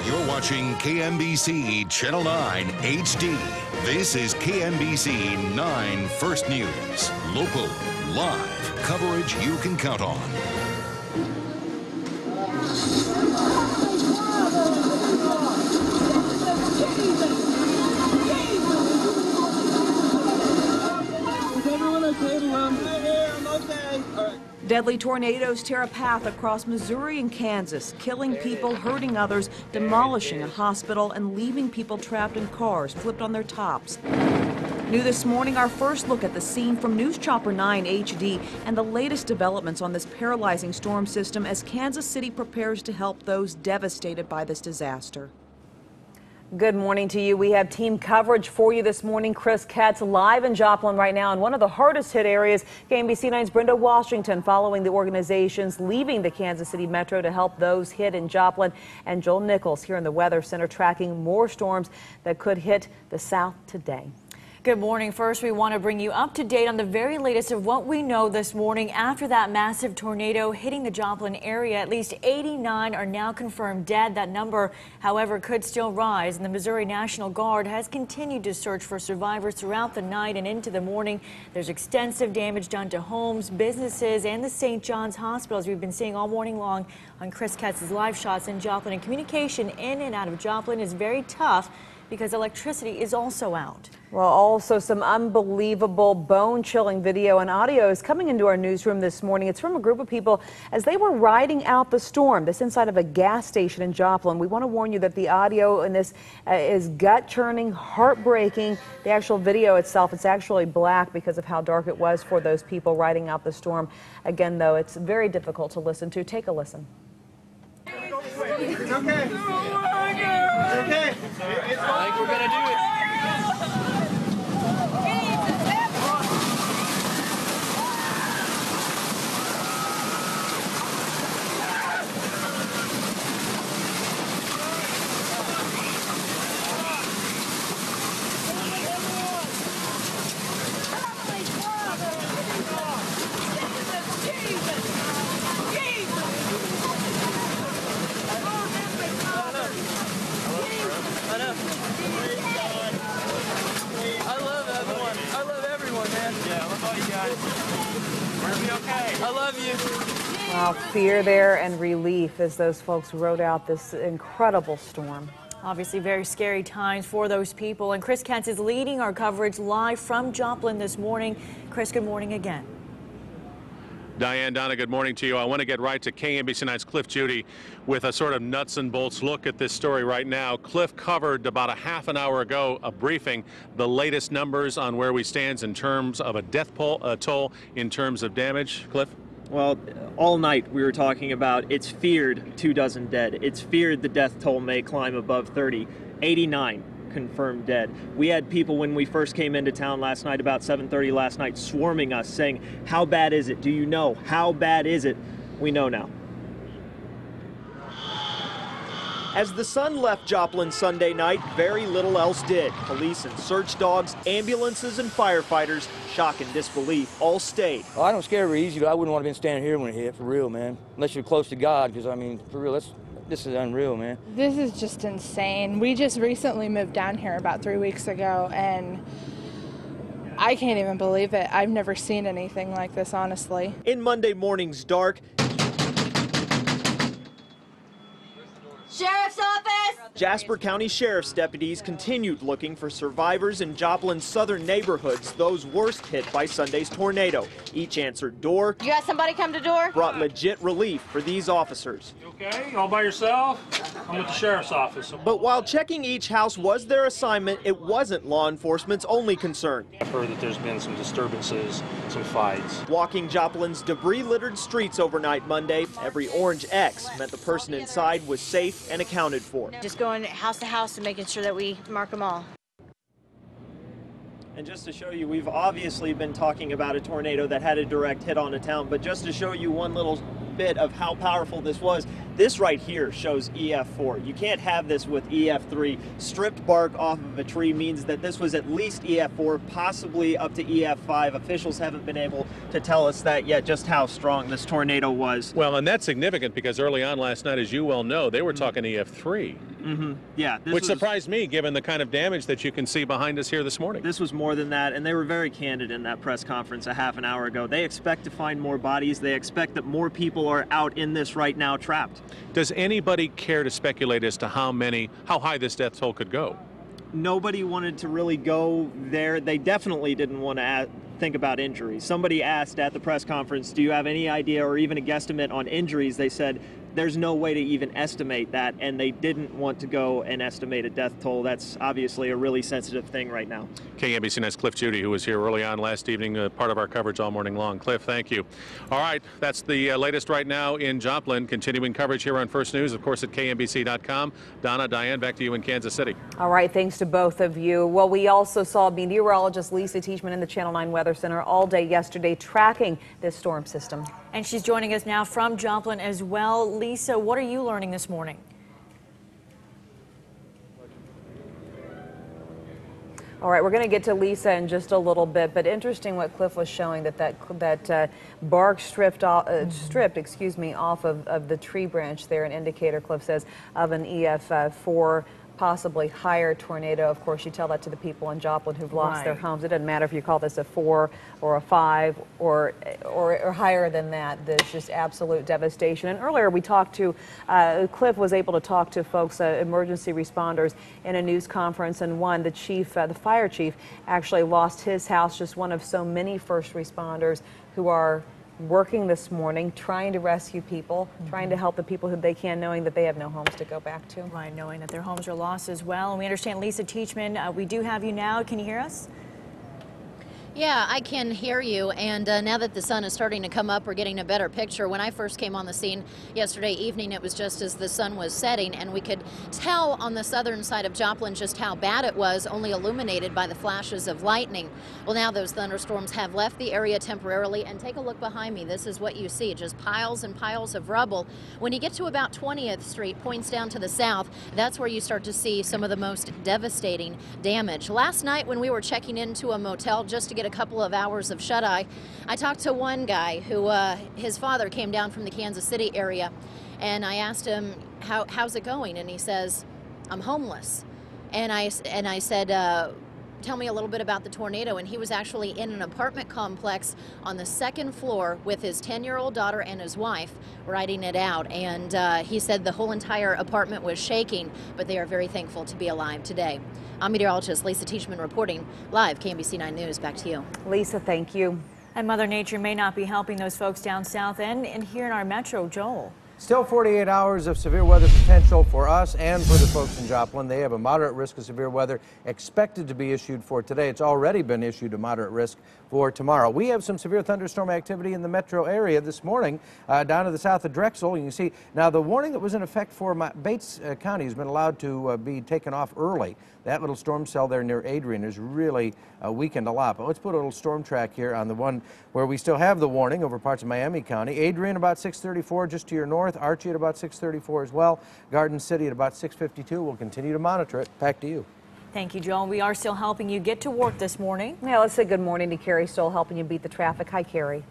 You're watching KMBC Channel 9 HD. This is KMBC 9 First News. Local, live coverage you can count on. Is everyone okay to run? I'm here, I'm okay. All right. Deadly tornadoes tear a path across Missouri and Kansas, killing people, hurting others, demolishing a hospital, and leaving people trapped in cars flipped on their tops. New this morning, our first look at the scene from News Chopper 9 HD and the latest developments on this paralyzing storm system as Kansas City prepares to help those devastated by this disaster. Good morning to you. We have team coverage for you this morning. Chris Katz live in Joplin right now in one of the hardest hit areas. KMBC 9's Brenda Washington following the organizations leaving the Kansas City Metro to help those hit in Joplin. And Joel Nichols here in the Weather Center tracking more storms that could hit the South today. Good morning. First, we want to bring you up to date on the very latest of what we know this morning after that massive tornado hitting the Joplin area. At least 89 are now confirmed dead. That number, however, could still rise. And the Missouri National Guard has continued to search for survivors throughout the night and into the morning. There's extensive damage done to homes, businesses, and the St. John's Hospital, as we've been seeing all morning long on Chris Katz's live shots in Joplin. And communication in and out of Joplin is very tough because electricity is also out. Well, also some unbelievable bone-chilling video and audio is coming into our newsroom this morning. It's from a group of people as they were riding out the storm. This inside of a gas station in Joplin. We want to warn you that the audio in this is gut-churning, heartbreaking. The actual video itself, it's actually black because of how dark it was for those people riding out the storm. Again, though, it's very difficult to listen to. Take a listen. It's okay. It's okay. I think we're gonna do it. I love you. Wow, fear there and relief as those folks rode out this incredible storm. Obviously very scary times for those people. And Chris Katz is leading our coverage live from Joplin this morning. Chris, good morning again. Diane, Donna, good morning to you. I want to get right to KMBC 9's Cliff Judy with a sort of nuts and bolts look at this story right now. Cliff covered about a half an hour ago a briefing, the latest numbers on where we stand in terms of a death toll in terms of damage. Cliff? Well, all night we were talking about it's feared 24 dead. It's feared the death toll may climb above 30. 89 confirmed dead. We had people when we first came into town last night, about 7:30 last night, swarming us saying, how bad is it? Do you know? How bad is it? We know now. As the sun left Joplin Sunday night, very little else did. Police and search dogs, ambulances and firefighters, shock and disbelief, all stayed. Well, I don't scare very easy, but I wouldn't want to be standing here when it hit, for real, man. Unless you're close to God, because, I mean, for real, this is unreal, man. This is just insane. We just recently moved down here about 3 weeks ago, and I can't even believe it. I've never seen anything like this, honestly. In Monday morning's dark, Sheriff's Office! Jasper County Sheriff's deputies continued looking for survivors in Joplin's southern neighborhoods, those worst hit by Sunday's tornado. Each answered door. You got somebody come to door? Brought legit relief for these officers. You okay? You all by yourself? I'm with the Sheriff's Office. But while checking each house was their assignment, it wasn't law enforcement's only concern. I've heard that there's been some disturbances, some fights. Walking Joplin's debris-littered streets overnight Monday, every orange X meant the person inside was safe and accounted for. Just going house to house and making sure that we mark them all. And just to show you, we've obviously been talking about a tornado that had a direct hit on a town, but just to show you one little bit of how powerful this was, this right here shows EF4. You can't have this with EF3. Stripped bark off of a tree means that this was at least EF4, possibly up to EF5. Officials haven't been able to tell us that yet, just how strong this tornado was. Well, and that's significant because early on last night, as you well know, they were talking EF3. Yeah. Which surprised me, given the kind of damage that you can see behind us here this morning. This was more than that, and they were very candid in that press conference a half an hour ago. They expect to find more bodies. They expect that more people are out in this right now trapped. Does anybody care to speculate as to how high this death toll could go? Nobody wanted to really go there. They definitely didn't want to think about injuries. Somebody asked at the press conference, do you have any idea or even a guesstimate on injuries? They said there's no way to even estimate that, and they didn't want to go and estimate a death toll. That's obviously a really sensitive thing right now. KMBC Night's Cliff Judy, who was here early on last evening, part of our coverage all morning long. Cliff, thank you. All right, that's the latest right now in Joplin. Continuing coverage here on First News, of course, at KMBC.com. Donna, Diane, back to you in Kansas City. All right, thanks to both of you. Well, we also saw meteorologist Lisa Teachman in the Channel 9 Weather Center all day yesterday tracking this storm system. And she's joining us now from Joplin as well. Lisa, what are you learning this morning? All right, we're going to get to Lisa in just a little bit, but interesting what Cliff was showing, that bark stripped off of the tree branch there, an indicator, Cliff says, of an EF4 possibly higher tornado. Of course, you tell that to the people in Joplin who've lost their homes. It doesn't matter if you call this a 4 or a 5 or higher than that. There's just absolute devastation. And earlier we talked to, Cliff was able to talk to folks, emergency responders in a news conference, and the fire chief actually lost his house, just one of so many first responders who are working this morning, trying to rescue people, trying to help the people who they can, knowing that they have no homes to go back to. Right, knowing that their homes are lost as well. And we understand, Lisa Teachman, we do have you now. Can you hear us? Yeah, I can hear you, and now that the sun is starting to come up, we're getting a better picture. When I first came on the scene yesterday evening, it was just as the sun was setting, and we could tell on the southern side of Joplin just how bad it was, only illuminated by the flashes of lightning. Well, now those thunderstorms have left the area temporarily, and take a look behind me. This is what you see, just piles and piles of rubble. When you get to about 20th Street, points down to the south, that's where you start to see some of the most devastating damage. Last night when we were checking into a motel just to get a couple of hours of shut-eye, I talked to one guy who his father came down from the Kansas City area, and I asked him, how's it going? And he says, I'm homeless. And I said, tell me a little bit about the tornado. And he was actually in an apartment complex on the second floor with his 10-year-old daughter and his wife riding it out. And he said the whole entire apartment was shaking, but they are very thankful to be alive today. I'm meteorologist Lisa Teachman reporting live, KMBC 9 News. Back to you. Lisa, thank you. And Mother Nature may not be helping those folks down south and here in our metro. Joel. Still 48 hours of severe weather potential for us and for the folks in Joplin. They have a moderate risk of severe weather expected to be issued for today. It's already been issued a moderate risk for tomorrow. We have some severe thunderstorm activity in the metro area this morning down to the south of Drexel. You can see now the warning that was in effect for Bates County has been allowed to be taken off early. That little storm cell there near Adrian has really weakened a lot. But let's put a little storm track here on the one where we still have the warning over parts of Miami County. Adrian about 634 just to your north. Archie at about 634 as well. Garden City at about 652. We'll continue to monitor it. Back to you. Thank you, Joel. We are still helping you get to work this morning. Yeah, let's say good morning to Carrie, still helping you beat the traffic. Hi, Carrie.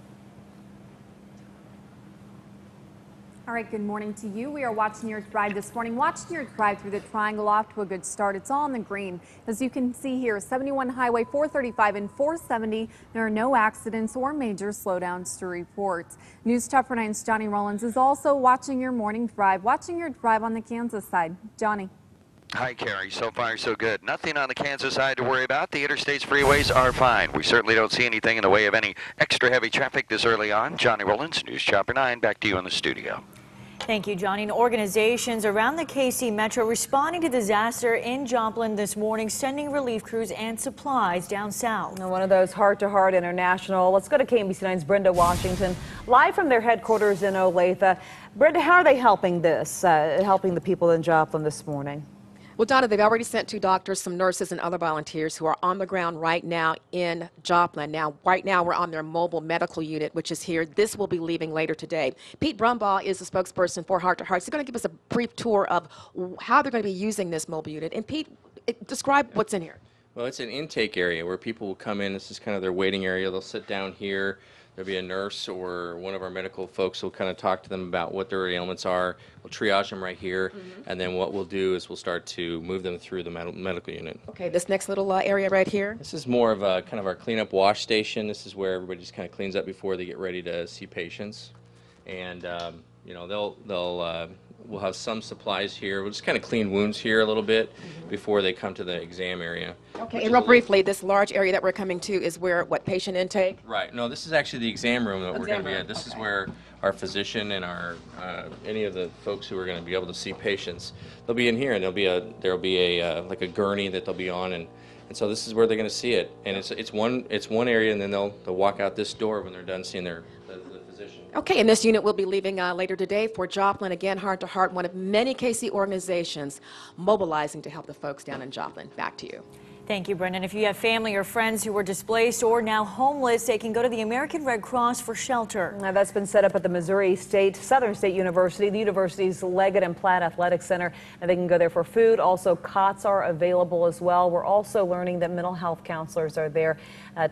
All right, good morning to you. We are watching your drive this morning. Watching your drive through the triangle off to a good start. It's all in the green. As you can see here, 71 Highway 435 and 470. There are no accidents or major slowdowns to report. News Chopper 9's Johnny Rollins is also watching your morning drive, watching your drive on the Kansas side. Johnny. Hi, Carrie. So far, so good. Nothing on the Kansas side to worry about. The interstates, freeways are fine. We certainly don't see anything in the way of any extra heavy traffic this early on. Johnny Rollins, News Chopper 9. Back to you in the studio. Thank you, Johnny. And organizations around the KC Metro responding to disaster in Joplin this morning, sending relief crews and supplies down south. One of those heart-to-heart international. Let's go to KMBC 9's Brenda Washington, live from their headquarters in Olathe. Brenda, how are they helping helping the people in Joplin this morning? Well, Donna, they've already sent 2 doctors, some nurses, and other volunteers who are on the ground right now in Joplin. Now, right now, we're on their mobile medical unit, which is here. This will be leaving later today. Pete Brumbaugh is the spokesperson for Heart to Heart. He's going to give us a brief tour of how they're going to be using this mobile unit. And Pete, describe what's in here. Well, it's an intake area where people will come in. This is kind of their waiting area. They'll sit down here. There'll be a nurse or one of our medical folks who will kind of talk to them about what their ailments are. We'll triage them right here, and then what we'll do is we'll start to move them through the medical unit. Okay, this next little area right here. This is more of a kind of our cleanup wash station. This is where everybody just kind of cleans up before they get ready to see patients. And you know, we'll have some supplies here. We'll just kind of clean wounds here a little bit before they come to the exam area. Okay, and real briefly, this large area that we're coming to is where, what, patient intake? Right. No, this is actually the exam room that we're going to be at. This is where our physician and our any of the folks who are going to be able to see patients, they'll be in here, and there'll be a like a gurney that they'll be on, and so this is where they're going to see it. And it's one area, and then they'll walk out this door when they're done seeing the physician. Okay, and this unit will be leaving later today for Joplin. Again, Heart to Heart, one of many KC organizations mobilizing to help the folks down in Joplin. Back to you. Thank you, Brendan. If you have family or friends who were displaced or now homeless, they can go to the American Red Cross for shelter. Now, that's been set up at the Missouri Southern State University, the university's Leggett and Platt Athletic Center, and they can go there for food. Also, cots are available as well. We're also learning that mental health counselors are there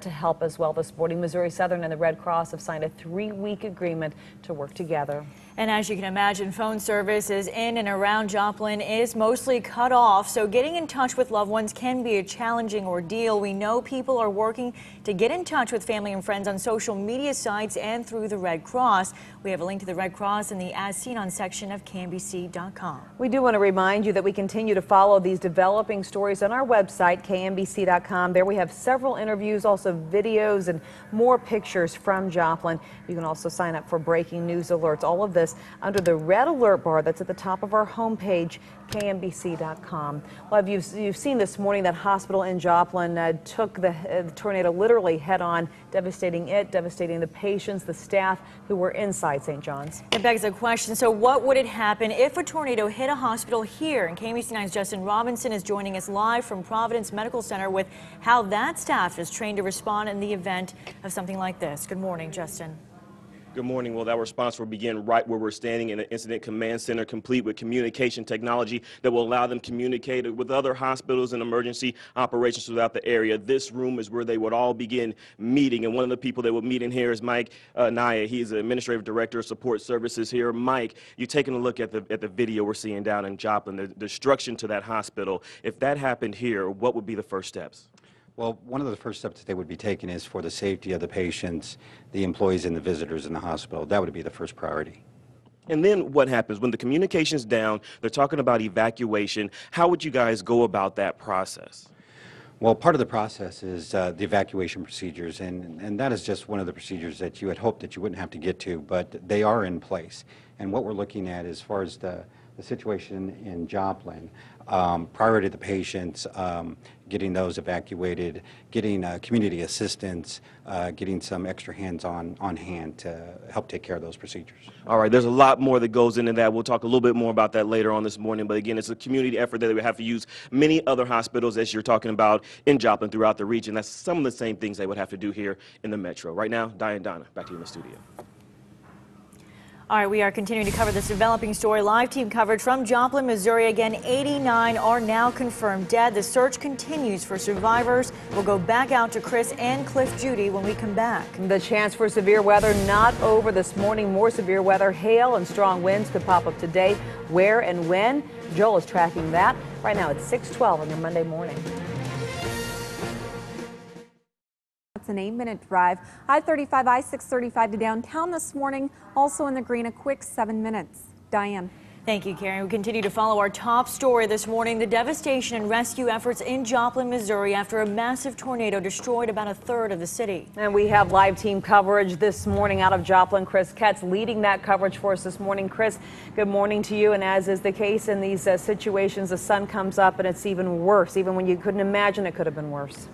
to help as well this morning. Missouri Southern and the Red Cross have signed a 3-week agreement to work together. And as you can imagine, phone services in and around Joplin is mostly cut off, so getting in touch with loved ones can be a challenging ordeal. We know people are working to get in touch with family and friends on social media sites and through the Red Cross. We have a link to the Red Cross in the As Seen On section of KMBC.com. We do want to remind you that we continue to follow these developing stories on our website, KMBC.com. There we have several interviews, also videos and more pictures from Joplin. You can also sign up for breaking news alerts. All of this under the red alert bar that's at the top of our homepage, KMBC.com. Well, you've seen this morning that hospital in Joplin took the tornado literally head on, devastating the patients, the staff who were inside St. John's. It begs a question. So what would it happen if a tornado hit a hospital here? And KMBC 9's Justin Robinson is joining us live from Providence Medical Center with how that staff is trained to respond in the event of something like this. Good morning, Justin. Good morning. Well, that response will begin right where we're standing in an incident command center, complete with communication technology that will allow them to communicate with other hospitals and emergency operations throughout the area. This room is where they would all begin meeting, and one of the people they would meet in here is Mike Naya. He's the Administrative Director of Support Services here. Mike, you're taking a look at the video we're seeing down in Joplin, the destruction to that hospital. If that happened here, what would be the first steps? Well, one of the first steps that they would be taking is for the safety of the patients, the employees, and the visitors in the hospital. That would be the first priority. And then what happens when the communication's down? They're talking about evacuation. How would you guys go about that process? Well, part of the process is the evacuation procedures, and that is just one of the procedures that you had hoped that you wouldn't have to get to, but they are in place. And what we're looking at as far as the situation in Joplin, priority to the patients, getting those evacuated, getting community assistance, getting some extra hands on hand to help take care of those procedures. All right, there's a lot more that goes into that. We'll talk a little bit more about that later on this morning, but again, it's a community effort that we have to use many other hospitals, as you're talking about, in Joplin throughout the region. That's some of the same things they would have to do here in the metro. Right now, Diane Donna, back to you in the studio. All right, we are continuing to cover this developing story. Live team coverage from Joplin, Missouri. Again, 89 are now confirmed dead. The search continues for survivors. We'll go back out to Chris and Cliff Judy when we come back. The chance for severe weather not over this morning. More severe weather, hail and strong winds could pop up today. Where and when? Joel is tracking that. Right now it's 6:12 on your Monday morning. It's an 8-minute drive. I-35, I-635 to downtown this morning. Also in the green, a quick 7 minutes. Diane. Thank you, Karen. We continue to follow our top story this morning, the devastation and rescue efforts in Joplin, Missouri after a massive tornado destroyed about a third of the city. And we have live team coverage this morning out of Joplin. Chris Ketz leading that coverage for us this morning. Chris, good morning to you. And as is the case in these situations, the sun comes up and it's even worse, even when you couldn't imagine it could have been worse.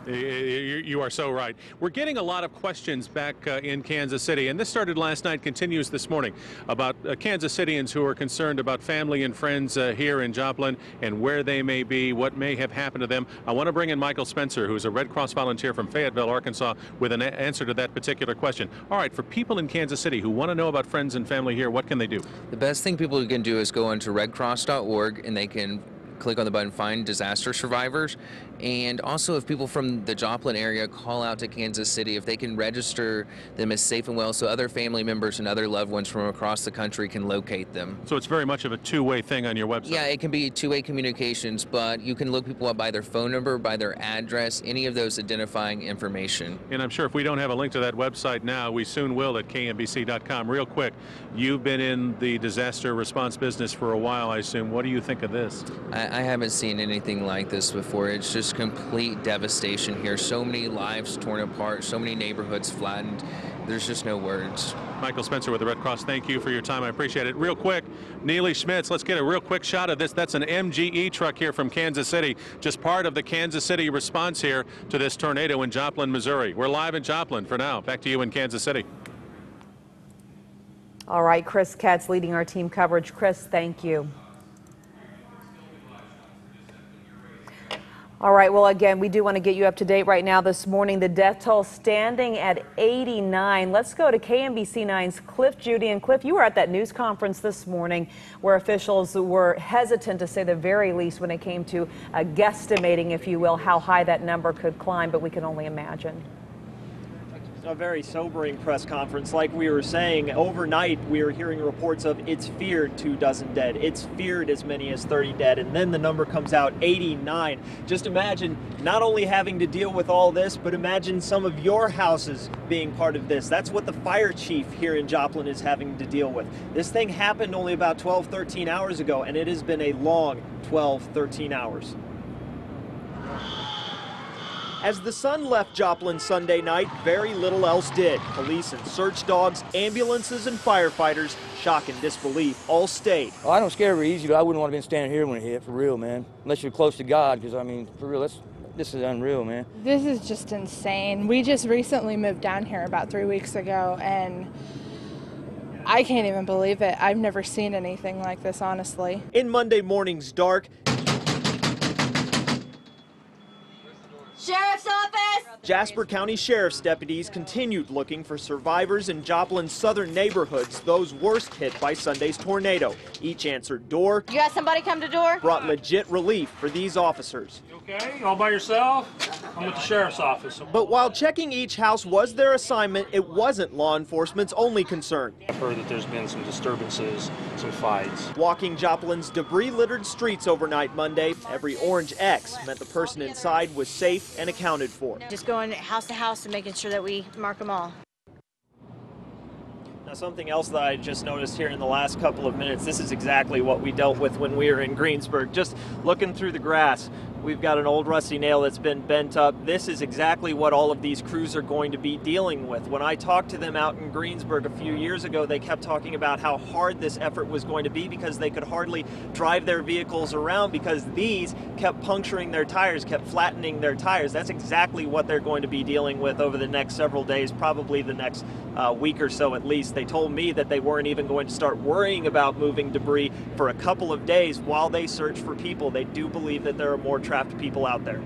You are so right. We're getting a lot of questions back in Kansas City, and this started last night, continues this morning, about Kansas Cityans who are concerned about family and friends here in Joplin and where they may be, what may have happened to them. I want to bring in Michael Spencer, who's a Red Cross volunteer from Fayetteville, Arkansas, with an answer to that particular question. All right, for people in Kansas City who want to know about friends and family here, what can they do? The best thing people can do is go into redcross.org, and they can click on the button, find disaster survivors. And also, if people from the Joplin area call out to Kansas City, if they can register them as safe and well so other family members and other loved ones from across the country can locate them. So it's very much of a two-way thing on your website? Yeah, it can be two-way communications, but you can look people up by their phone number, by their address, any of those identifying information. And I'm sure if we don't have a link to that website now, we soon will at KMBC.com. Real quick, you've been in the disaster response business for a while, I assume. What do you think of this? I haven't seen anything like this before. It's just complete devastation here. So many lives torn apart, so many neighborhoods flattened. There's just no words. Michael Spencer with the Red Cross, thank you for your time. I appreciate it. Real quick, Neely Schmitz, let's get a real quick shot of this. That's an MGE truck here from Kansas City, just part of the Kansas City response here to this tornado in Joplin, Missouri. We're live in Joplin for now. Back to you in Kansas City. All right, Chris Katz leading our team coverage. Chris, thank you. All right, well, again, we do want to get you up to date right now this morning. The death toll standing at 89. Let's go to KMBC 9's Cliff Judy. And Cliff, you were at that news conference this morning where officials were hesitant, to say the very least, when it came to guesstimating, if you will, how high that number could climb, but we can only imagine. A very sobering press conference. Like we were saying, overnight we were hearing reports of it's feared 24 dead, it's feared as many as 30 dead, and then the number comes out 89. Just imagine not only having to deal with all this, but imagine some of your houses being part of this. That's what the fire chief here in Joplin is having to deal with. This thing happened only about 12-13 hours ago, and it has been a long 12-13 hours. As the sun left Joplin Sunday night, very little else did. Police and search dogs, ambulances and firefighters, shock and disbelief, all stayed. Oh, I don't scare very easy, but I wouldn't want to be standing here when it hit, for real, man. Unless you're close to God, because, I mean, for real, this is unreal, man. This is just insane. We just recently moved down here about 3 weeks ago, and I can't even believe it. I've never seen anything like this, honestly. In Monday morning's dark, Sheriff's Office! Jasper County Sheriff's deputies continued looking for survivors in Joplin's southern neighborhoods, those worst hit by Sunday's tornado. Each answered door. You got somebody come to door? Brought legit relief for these officers. Okay, all by yourself? I'm with the Sheriff's Office. But while checking each house was their assignment, it wasn't law enforcement's only concern. I've heard that there's been some disturbances, some fights. Walking Joplin's debris-littered streets overnight Monday, every orange X meant the person inside was safe and accounted for. Just going house to house and making sure that we mark them all. Now, something else that I just noticed here in the last couple of minutes, this is exactly what we dealt with when we were in Greensburg. Just looking through the grass, we've got an old rusty nail that's been bent up. This is exactly what all of these crews are going to be dealing with. When I talked to them out in Greensburg a few years ago, they kept talking about how hard this effort was going to be because they could hardly drive their vehicles around because these kept puncturing their tires, kept flattening their tires. That's exactly what they're going to be dealing with over the next several days, probably the next week or so at least. They told me that they weren't even going to start worrying about moving debris for a couple of days while they search for people. They do believe that there are more trapped people out there.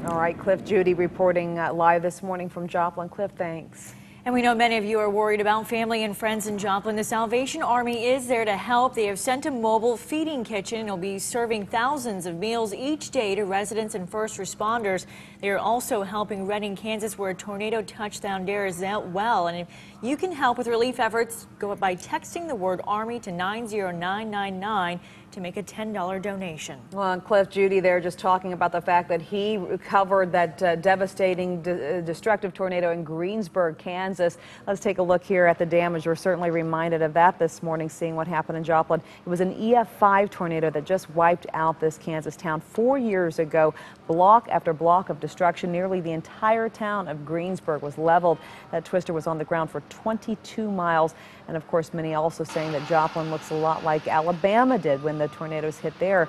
All right, Cliff Judy reporting live this morning from Joplin. Cliff, thanks. And we know many of you are worried about family and friends in Joplin. The Salvation Army is there to help. They have sent a mobile feeding kitchen. It'll be serving thousands of meals each day to residents and first responders. They are also helping Redding, Kansas, where a tornado touched down there as well. And if you can help with relief efforts, go by texting the word Army to 90999 to make a $10 donation. Well, and Cliff Judy there just talking about the fact that he covered that devastating, destructive tornado in Greensburg, Kansas. Let's take a look here at the damage. We're certainly reminded of that this morning, seeing what happened in Joplin. It was an EF5 tornado that just wiped out this Kansas town 4 years ago. Block after block of destruction. Nearly the entire town of Greensburg was leveled. That twister was on the ground for 22 miles. And of course, many also saying that Joplin looks a lot like Alabama did when the tornadoes hit there,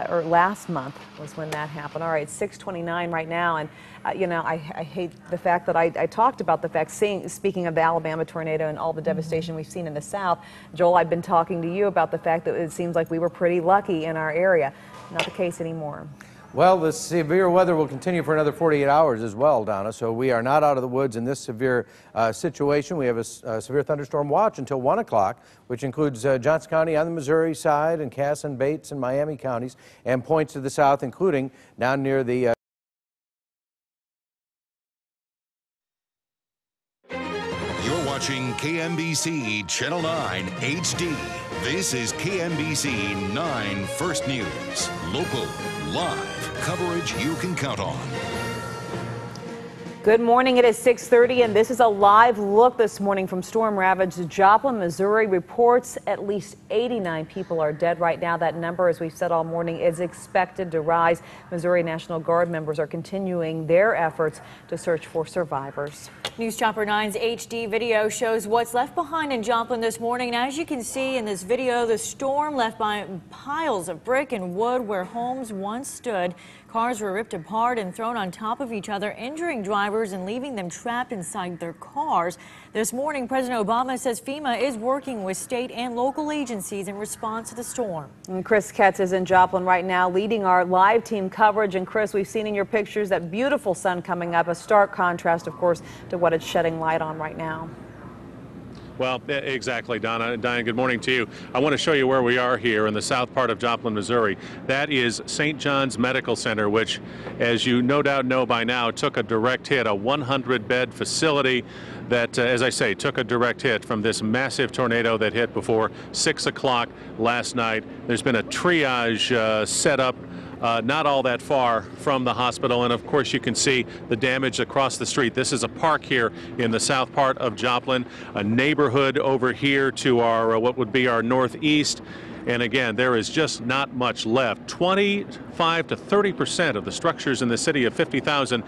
or last month was when that happened. All right, 6:29 right now, and you know, I hate the fact that I talked about the fact, speaking of the Alabama tornado and all the devastation we've seen in the South. Joel, I've been talking to you about the fact that it seems like we were pretty lucky in our area. Not the case anymore. Well, the severe weather will continue for another 48 hours as well, Donna, so we are not out of the woods in this severe situation. We have a severe thunderstorm watch until 1 o'clock, which includes Johnson County on the Missouri side and Cass and Bates and Miami counties, and points to the south, including down near the You're watching KMBC Channel 9 HD. This is KMBC 9 First News. Local, live coverage you can count on. Good morning. It is 6:30, and this is a live look this morning from storm-ravaged Joplin, Missouri. Reports at least 89 people are dead right now. That number, as we've said all morning, is expected to rise. Missouri National Guard members are continuing their efforts to search for survivors. News Chopper 9's HD video shows what's left behind in Joplin this morning. And as you can see in this video, the storm left behind piles of brick and wood where homes once stood. Cars were ripped apart and thrown on top of each other, injuring drivers and leaving them trapped inside their cars. This morning, President Obama says FEMA is working with state and local agencies in response to the storm. And Chris Ketz is in Joplin right now leading our live team coverage. And Chris, we've seen in your pictures that beautiful sun coming up, a stark contrast, of course, to what it's shedding light on right now. Well, exactly, Donna. Diane, good morning to you. I want to show you where we are here in the south part of Joplin, Missouri. That is St. John's Medical Center, which, as you no doubt know by now, took a direct hit, a 100-bed facility that, as I say, took a direct hit from this massive tornado that hit before 6 o'clock last night. There's been a triage set up not all that far from the hospital, and of course you can see the damage across the street. This is a park here in the south part of Joplin, a neighborhood over here to our what would be our northeast. And again, there is just not much left. 25 to 30% of the structures in the city of 50,000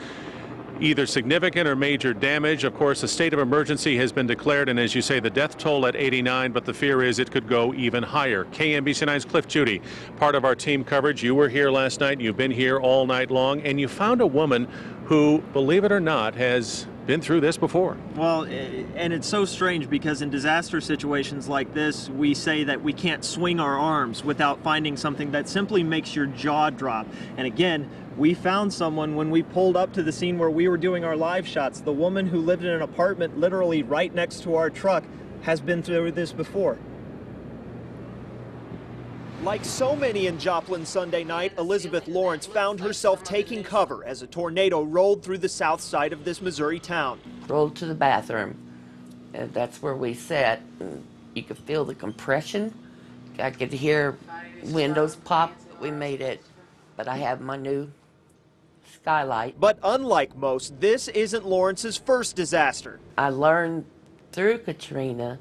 either significant or major damage. Of course, a state of emergency has been declared, and as you say, the death toll at 89, but the fear is it could go even higher. KMBC 9's Cliff Judy, part of our team coverage. You were here last night, you've been here all night long, and you found a woman who, believe it or not, has been through this before. Well, and it's so strange because in disaster situations like this, we say that we can't swing our arms without finding something that simply makes your jaw drop. And again, we found someone when we pulled up to the scene where we were doing our live shots. The woman who lived in an apartment literally right next to our truck has been through this before. Like so many in Joplin Sunday night, Elizabeth Lawrence found herself taking cover as a tornado rolled through the south side of this Missouri town. Rolled to the bathroom, and that's where we sat. You could feel the compression. I could hear windows pop. We made it, but I have my new skylight. But unlike most, this isn't Lawrence's first disaster. I learned through Katrina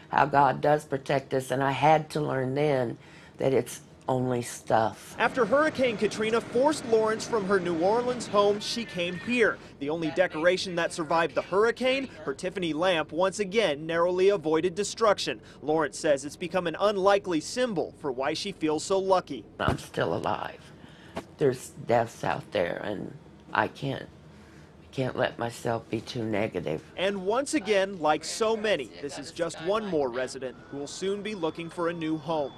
how God does protect us, and I had to learn then that it's only stuff. After Hurricane Katrina forced Lawrence from her New Orleans home, she came here. The only decoration that survived the hurricane, her Tiffany lamp, once again narrowly avoided destruction. Lawrence says it's become an unlikely symbol for why she feels so lucky. I'm still alive. There's deaths out there, and I can't let myself be too negative. And once again, like so many, this is just one more resident who will soon be looking for a new home.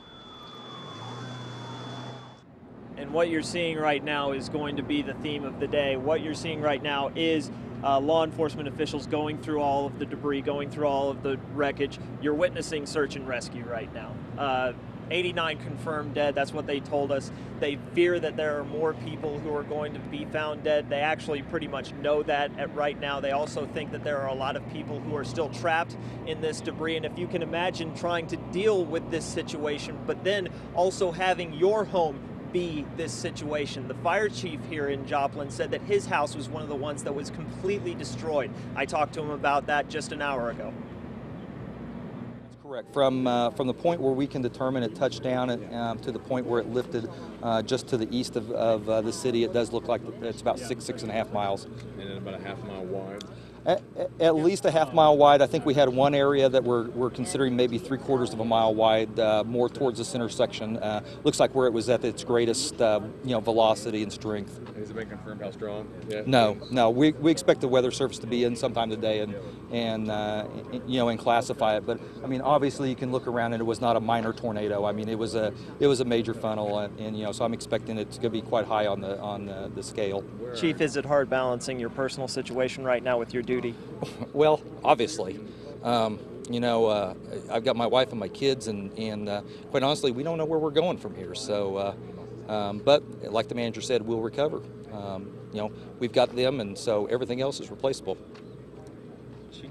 And what you're seeing right now is going to be the theme of the day. What you're seeing right now is law enforcement officials going through all of the debris, going through all of the wreckage. You're witnessing search and rescue right now. 89 confirmed dead, that's what they told us. They fear that there are more people who are going to be found dead. They actually pretty much know that right now. They also think that there are a lot of people who are still trapped in this debris. And if you can imagine trying to deal with this situation, but then also having your home be this situation. The fire chief here in Joplin said that his house was one of the ones that was completely destroyed. I talked to him about that just an hour ago. That's correct. From the point where we can determine it touched down to the point where it lifted just to the east of the city, it does look like it's about 6.5 miles. And then about a half mile wide. At least a half-mile wide. I think we had one area that we're considering maybe 3/4 of a mile wide, more towards this intersection. Looks like where it was at its greatest, velocity and strength. Has it been confirmed how strong? Yeah. No. We expect the weather service to be in sometime today and classify it. But I mean, obviously you can look around and it was not a minor tornado. I mean, it was a major funnel, and so I'm expecting it's going to be quite high on the scale. Chief, is it hard balancing your personal situation right now with your duty? Well, obviously. I've got my wife and my kids, and quite honestly, we don't know where we're going from here. So, but like the manager said, we'll recover. We've got them, and so everything else is replaceable.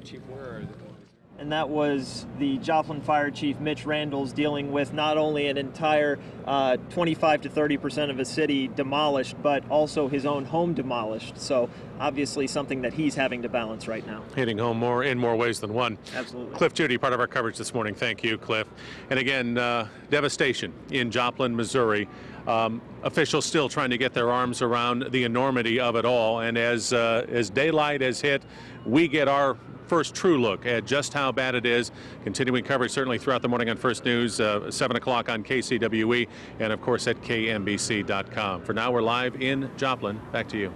Chief, where are they? And that was the Joplin Fire Chief, Mitch Randall's, dealing with not only an entire 25 to 30% of a city demolished, but also his own home demolished. So obviously something that he's having to balance right now. Hitting home in more ways than one. Absolutely. Cliff Judy, part of our coverage this morning. Thank you, Cliff. And again, devastation in Joplin, Missouri. Officials still trying to get their arms around the enormity of it all. And as daylight has hit, we get our first true look at just how bad it is. Continuing coverage certainly throughout the morning on First News, 7 o'clock on KCWE, and of course at KMBC.com. For now, we're live in Joplin. Back to you.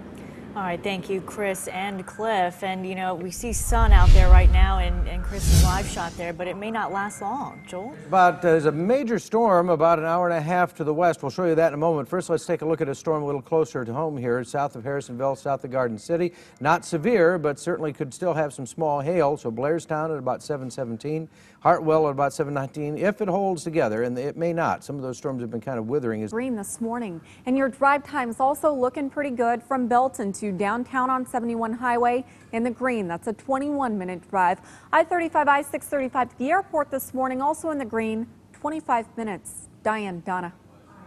All right, thank you, Chris and Cliff. And, we see sun out there right now in Chris's live shot there, but it may not last long. Joel? But there's a major storm about an hour and a half to the west. We'll show you that in a moment. First, let's take a look at a storm a little closer to home here, south of Harrisonville, south of Garden City. Not severe, but certainly could still have some small hail. So Blairstown at about 717, Hartwell at about 719, if it holds together, and it may not. Some of those storms have been kind of withering. Green this morning, and your drive time's also looking pretty good from Belton to downtown on 71 Highway in the green. That's a 21-minute drive. I-35, I-635 to the airport this morning, also in the green, 25 minutes. Diane, Donna.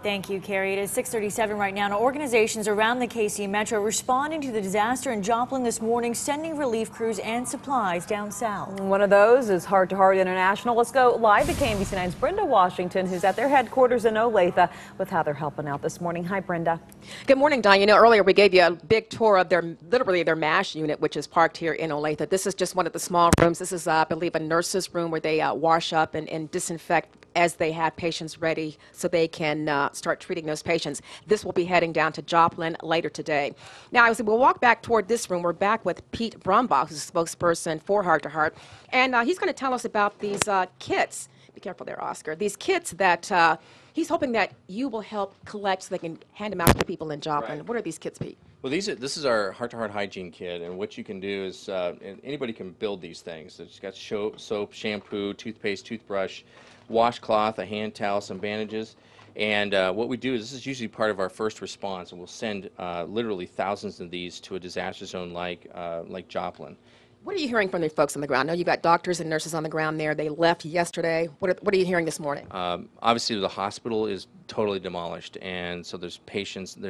Thank you, Carrie. It is 6:37 right now. Now, organizations around the KC Metro responding to the disaster in Joplin this morning, sending relief crews and supplies down south. One of those is Heart to Heart International. Let's go live to KMBC 9's Brenda Washington, who's at their headquarters in Olathe, with how they're helping out this morning. Hi, Brenda. Good morning, Diane. Earlier we gave you a big tour of literally their MASH unit, which is parked here in Olathe. This is just one of the small rooms. This is, I believe, a nurse's room where they wash up and disinfect as they have patients ready so they can start treating those patients. This will be heading down to Joplin later today. Now, as we'll walk back toward this room, we're back with Pete Brumbaugh, who's a spokesperson for Heart to Heart, and he's going to tell us about these kits. Be careful there, Oscar. These kits that he's hoping that you will help collect so they can hand them out to people in Joplin. Right. What are these kits, Pete? Well, this is our Heart to Heart hygiene kit, and what you can do is anybody can build these things. It's got soap, shampoo, toothpaste, toothbrush, washcloth, a hand towel, some bandages. And what we do is, this is usually part of our first response, and we'll send literally thousands of these to a disaster zone like Joplin. What are you hearing from the folks on the ground? I know you've got doctors and nurses on the ground there. They left yesterday. What are you hearing this morning? Obviously, the hospital is totally demolished, and so there's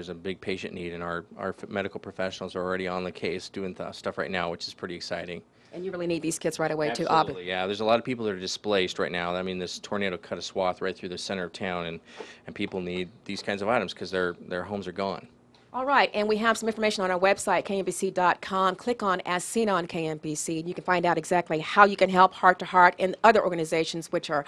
a big patient need, and our medical professionals are already on the case doing stuff right now, which is pretty exciting. And you really need these kits right away, too. Absolutely, yeah. There's a lot of people that are displaced right now. I mean, this tornado cut a swath right through the center of town, and people need these kinds of items because their homes are gone. All right, and we have some information on our website, KMBC.com. Click on As Seen on KMBC, and you can find out exactly how you can help Heart to Heart and other organizations which are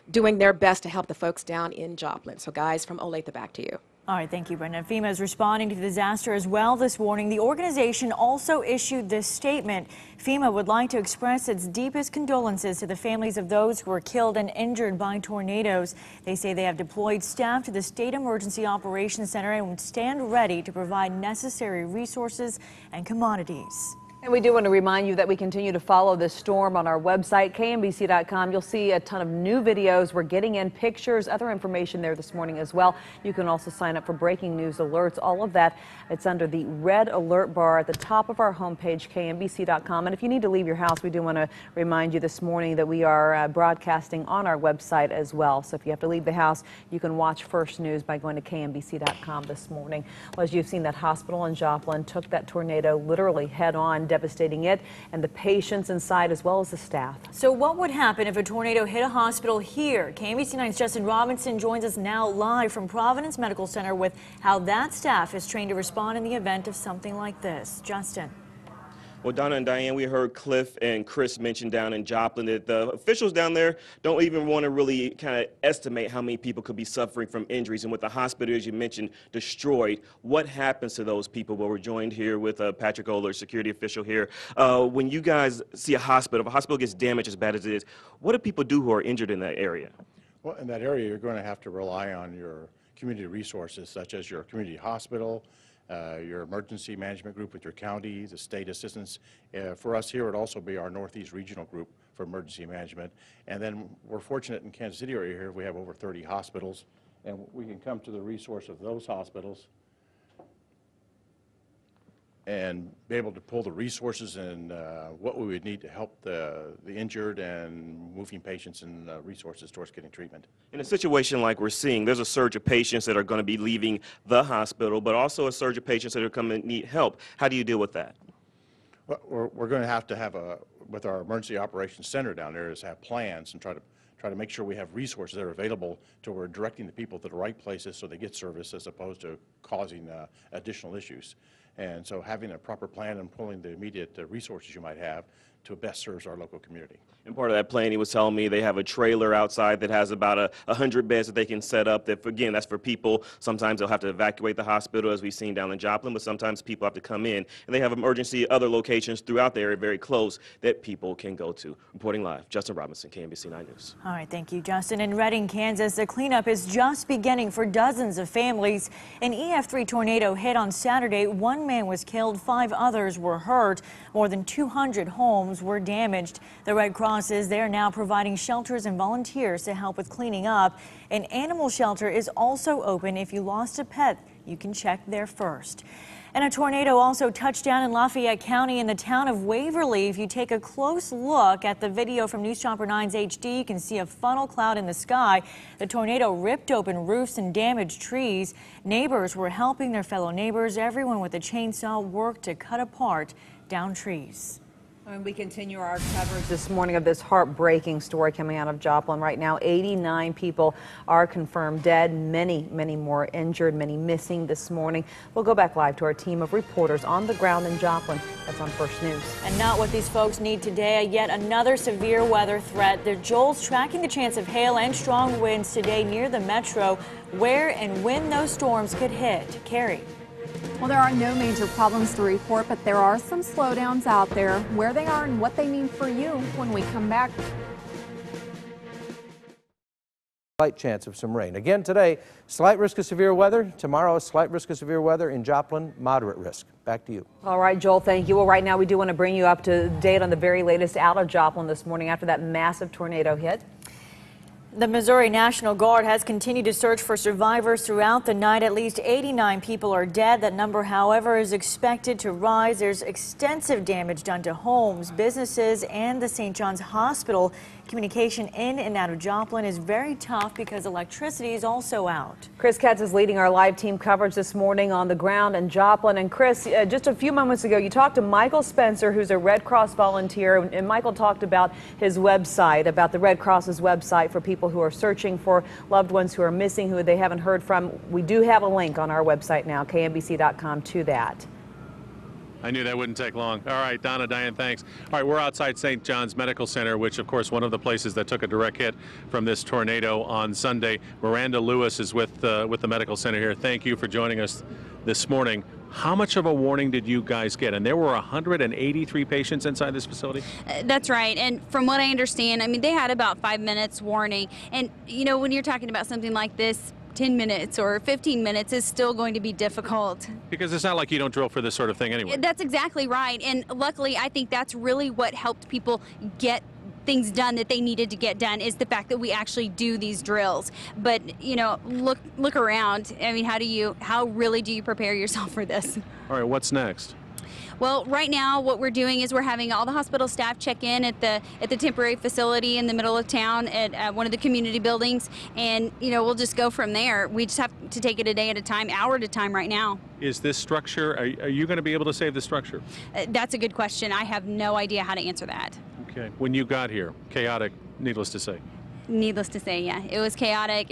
doing their best to help the folks down in Joplin. So, guys, from Olathe, back to you. All right, thank you, Brenda. FEMA is responding to the disaster as well this morning. The organization also issued this statement. FEMA would like to express its deepest condolences to the families of those who were killed and injured by tornadoes. They say they have deployed staff to the State Emergency Operations Center and would stand ready to provide necessary resources and commodities. And we do want to remind you that we continue to follow this storm on our website, KMBC.com. You'll see a ton of new videos. We're getting in pictures, other information there this morning as well. You can also sign up for breaking news alerts. All of that, it's under the red alert bar at the top of our homepage, KMBC.com. And if you need to leave your house, we do want to remind you this morning that we are broadcasting on our website as well. So if you have to leave the house, you can watch First News by going to KMBC.com this morning. Well, as you've seen, that hospital in Joplin took that tornado literally head on, devastating it and the patients inside as well as the staff. So what would happen if a tornado hit a hospital here? KMBC 9's Justin Robinson joins us now live from Providence Medical Center with how that staff is trained to respond in the event of something like this. Justin. Well, Donna and Diane, we heard Cliff and Chris mention down in Joplin that the officials down there don't even want to really kind of estimate how many people could be suffering from injuries. And with the hospital, as you mentioned, destroyed, what happens to those people? Well, we're joined here with Patrick Oler, security official here. When you guys see a hospital, if a hospital gets damaged as bad as it is, what do people do who are injured in that area? Well, in that area, you're going to have to rely on your community resources, such as your community hospital, your emergency management group with your county, the state assistance. For us here, it would also be our Northeast Regional Group for emergency management. And then we're fortunate in Kansas City area here, we have over 30 hospitals, and we can come to the resource of those hospitals and be able to pull the resources and what we would need to help the injured and moving patients and resources towards getting treatment. In a situation like we're seeing, there's a surge of patients that are going to be leaving the hospital, but also a surge of patients that are coming to need help. How do you deal with that? Well, we're going to have with our emergency operations center down there, is have plans and try to make sure we have resources that are available to where we're directing the people to the right places so they get service as opposed to causing additional issues. And so having a proper plan and pulling the immediate resources you might have to best serve our local community. And part of that plan, he was telling me they have a trailer outside that has about 100 beds that they can set up. That, again, that's for people. Sometimes they'll have to evacuate the hospital, as we've seen down in Joplin, but sometimes people have to come in. And they have emergency other locations throughout the area very close that people can go to. Reporting live, Justin Robinson, KMBC 9 News. All right, thank you, Justin. In Redding, Kansas, the cleanup is just beginning for dozens of families. An EF3 tornado hit on Saturday. One man was killed, 5 others were hurt. More than 200 homes were damaged. The Red Cross is there now providing shelters and volunteers to help with cleaning up. An animal shelter is also open. If you lost a pet, you can check there first. And a tornado also touched down in Lafayette County in the town of Waverly. If you take a close look at the video from News Chopper 9's HD, you can see a funnel cloud in the sky. The tornado ripped open roofs and damaged trees. Neighbors were helping their fellow neighbors. Everyone with a chainsaw worked to cut apart down trees. And we continue our coverage this morning of this heartbreaking story coming out of Joplin. Right now, 89 people are confirmed dead, many more injured, many missing this morning. We'll go back live to our team of reporters on the ground in Joplin. That's on First News. And not what these folks need today. Yet another severe weather threat. The Joel's tracking the chance of hail and strong winds today near the metro. Where and when those storms could hit. Carrie. Well, there are no major problems to report, but there are some slowdowns out there. Where they are and what they mean for you when we come back. Slight chance of some rain. Again today, slight risk of severe weather. Tomorrow, a slight risk of severe weather. In Joplin, moderate risk. Back to you. All right, Joel, thank you. Well, right now we do want to bring you up to date on the very latest out of Joplin this morning after that massive tornado hit. The Missouri National Guard has continued to search for survivors throughout the night. At least 89 people are dead. That number, however, is expected to rise. There's extensive damage done to homes, businesses, and the St. John's Hospital. Communication in and out of Joplin is very tough because electricity is also out. Chris Katz is leading our live team coverage this morning on the ground in Joplin. And Chris, just a few moments ago, you talked to Michael Spencer, who's a Red Cross volunteer. And Michael talked about his website, about the Red Cross's website for people who are searching for loved ones who are missing, who they haven't heard from. We do have a link on our website now, KMBC.com, to that. I knew that wouldn't take long. All right, Donna, Diane, thanks. All right, we're outside St. John's Medical Center, which, of course, one of the places that took a direct hit from this tornado on Sunday. Miranda Lewis is with the medical center here. Thank you for joining us this morning. How much of a warning did you guys get? And there were 183 patients inside this facility? That's right. And from what I understand, I mean, they had about 5 minutes warning. And, you know, when you're talking about something like this, 10 minutes or 15 minutes is still going to be difficult. Because it's not like you don't drill for this sort of thing anyway. That's exactly right. And luckily, I think that's really what helped people get things done that they needed to get done, is the fact that we actually do these drills. But, you know, look around. I mean, how really do you prepare yourself for this? All right, what's next? Well, right now what we're doing is we're having all the hospital staff check in at the temporary facility in the middle of town at one of the community buildings, and you know, we'll just go from there. We just have to take it a day at a time, hour at a time right now. Is this structure, are you going to be able to save the structure? That's a good question. I have no idea how to answer that. Okay. When you got here, chaotic, needless to say. Needless to say, yeah. It was chaotic.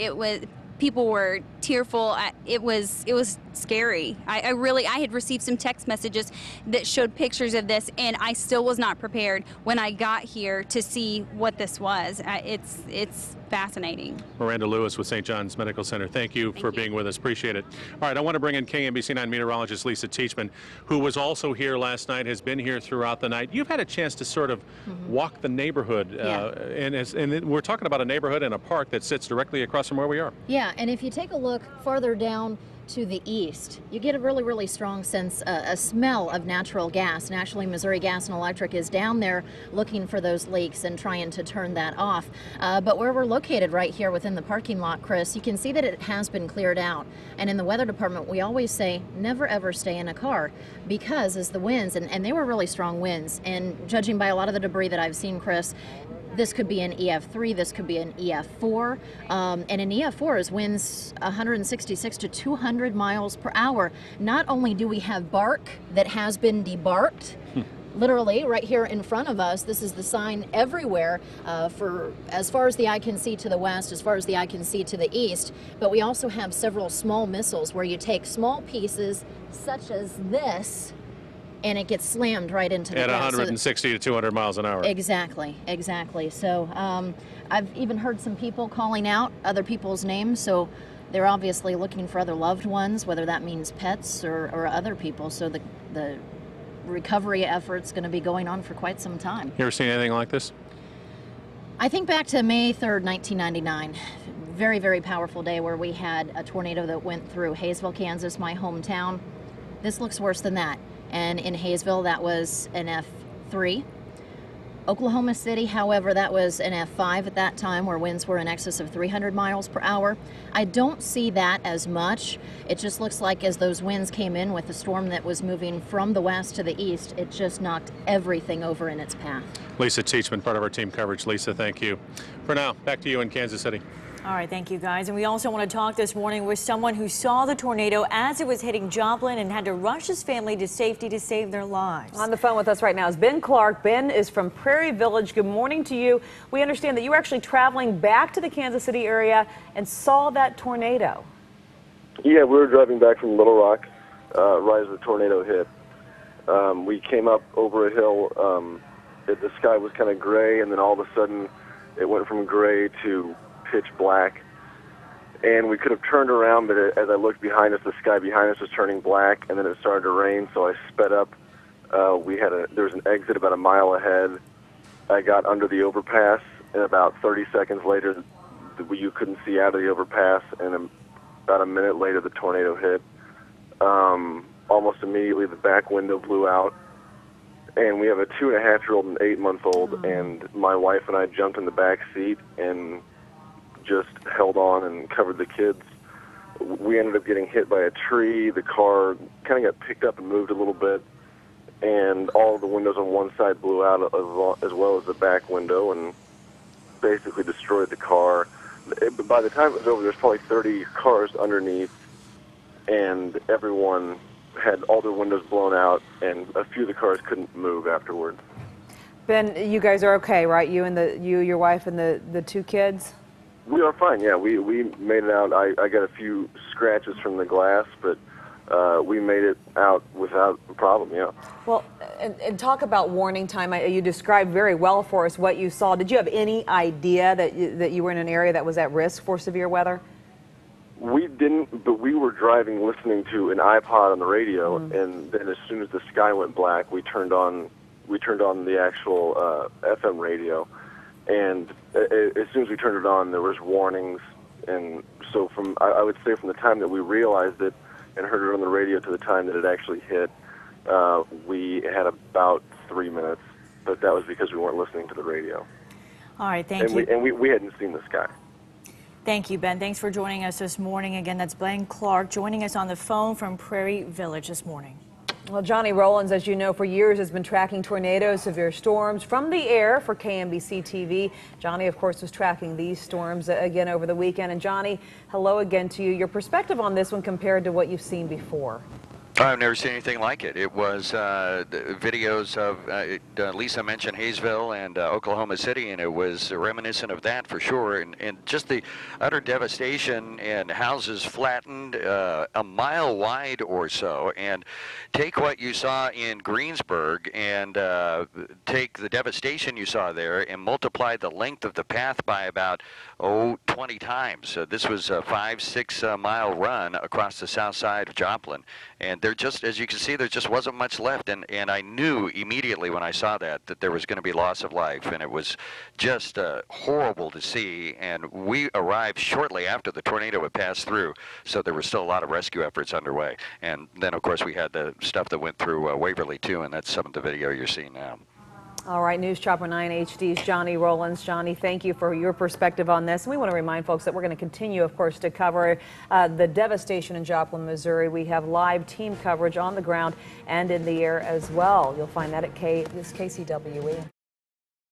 people were tearful. It was scary. I had received some text messages that showed pictures of this, and I still was not prepared when I got here to see what this was. It's fascinating. Miranda Lewis with St. John's Medical Center. Thank you for being with us. Appreciate it. All right, I want to bring in KMBC 9 meteorologist Lisa Teachman, who was also here last night, has been here throughout the night. You've had a chance to sort of walk the neighborhood, and we're talking about a neighborhood and a park that sits directly across from where we are. Yeah, and if you take a look farther down to the east, you get a really strong sense, a smell of natural gas. And actually, Missouri Gas and Electric is down there looking for those leaks and trying to turn that off. But where we're located right here within the parking lot, Chris, you can see that it has been cleared out. And in the weather department, we always say never ever stay in a car, because as the winds, and they were really strong winds, and judging by a lot of the debris that I've seen, Chris, this could be an EF3, this could be an EF4, and an EF4 is winds 166 to 200 miles per hour. Not only do we have bark that has been debarked, literally right here in front of us, this is the sign everywhere for as far as the eye can see to the west, as far as the eye can see to the east, but we also have several small missiles where you take small pieces such as this, and it gets slammed right into the ground. At 160 to 200 miles an hour. Exactly. So I've even heard some people calling out other people's names, so they're obviously looking for other loved ones, whether that means pets or other people. So the recovery effort's going to be going on for quite some time. You ever seen anything like this? I think back to May 3rd, 1999. Very powerful day where we had a tornado that went through Hayesville, Kansas, my hometown. This looks worse than that. And in Hayesville, that was an F3. Oklahoma City, however, that was an F5 at that time, where winds were in excess of 300 miles per hour. I don't see that as much. It just looks like as those winds came in with the storm that was moving from the west to the east, it just knocked everything over in its path. Lisa Teachman, part of our team coverage. Lisa, thank you. For now, back to you in Kansas City. All right, thank you, guys. And we also want to talk this morning with someone who saw the tornado as it was hitting Joplin and had to rush his family to safety to save their lives. On the phone with us right now is Ben Clark. Ben is from Prairie Village. Good morning to you. We understand that you were actually traveling back to the Kansas City area and saw that tornado. Yeah, we were driving back from Little Rock right as the tornado hit. We came up over a hill. The sky was kind of gray, and then all of a sudden it went from gray to pitch black, and we could have turned around, but as I looked behind us, the sky behind us was turning black, and then it started to rain, so I sped up. There was an exit about a mile ahead. I got under the overpass, and about 30 seconds later, you couldn't see out of the overpass, and about a minute later, the tornado hit. Almost immediately, the back window blew out, and we have a 2.5-year-old and 8-month-old, and my wife and I jumped in the back seat and just held on and covered the kids. We ended up getting hit by a tree. The car kind of got picked up and moved a little bit, and all of the windows on one side blew out as well as the back window, and basically destroyed the car. By the time it was over, there's probably 30 cars underneath, and everyone had all their windows blown out, and a few of the cars couldn't move afterwards. Ben, you guys are okay, right? You, your wife, and the 2 kids? We are fine, yeah. We made it out. I got a few scratches from the glass, but we made it out without a problem, yeah. Well, and talk about warning time. You described very well for us what you saw. Did you have any idea that you were in an area that was at risk for severe weather? We didn't, but we were driving listening to an iPod on the radio, and then as soon as the sky went black, we turned on the actual FM radio. And as soon as we turned it on, there was warnings, and so I would say from the time that we realized it and heard it on the radio to the time that it actually hit, we had about 3 minutes, but that was because we weren't listening to the radio. All right, thank you. And we hadn't seen the sky. Thank you, Ben. Thanks for joining us this morning. Again, that's Ben Clark joining us on the phone from Prairie Village this morning. Well, Johnny Rollins, as you know, for years has been tracking tornadoes, severe storms from the air for KMBC TV. Johnny, of course, was tracking these storms again over the weekend. And Johnny, hello again to you. Your perspective on this one compared to what you've seen before? I've never seen anything like it. It was videos of, Lisa mentioned Hayesville and Oklahoma City, and it was reminiscent of that for sure. And just the utter devastation, and houses flattened a mile wide or so. And take what you saw in Greensburg and take the devastation you saw there and multiply the length of the path by about, 20 times. This was a 5-6 mile run across the south side of Joplin. And there just, as you can see, there just wasn't much left. And I knew immediately when I saw that there was going to be loss of life. And it was just horrible to see. And we arrived shortly after the tornado had passed through. So there were still a lot of rescue efforts underway. And then, of course, we had the stuff that went through Waverly, too. And that's some of the video you're seeing now. All right, News Chopper 9 HD's Johnny Rollins. Johnny, thank you for your perspective on this. And we want to remind folks that we're going to continue, of course, to cover the devastation in Joplin, Missouri. We have live team coverage on the ground and in the air as well. You'll find that at KCWE.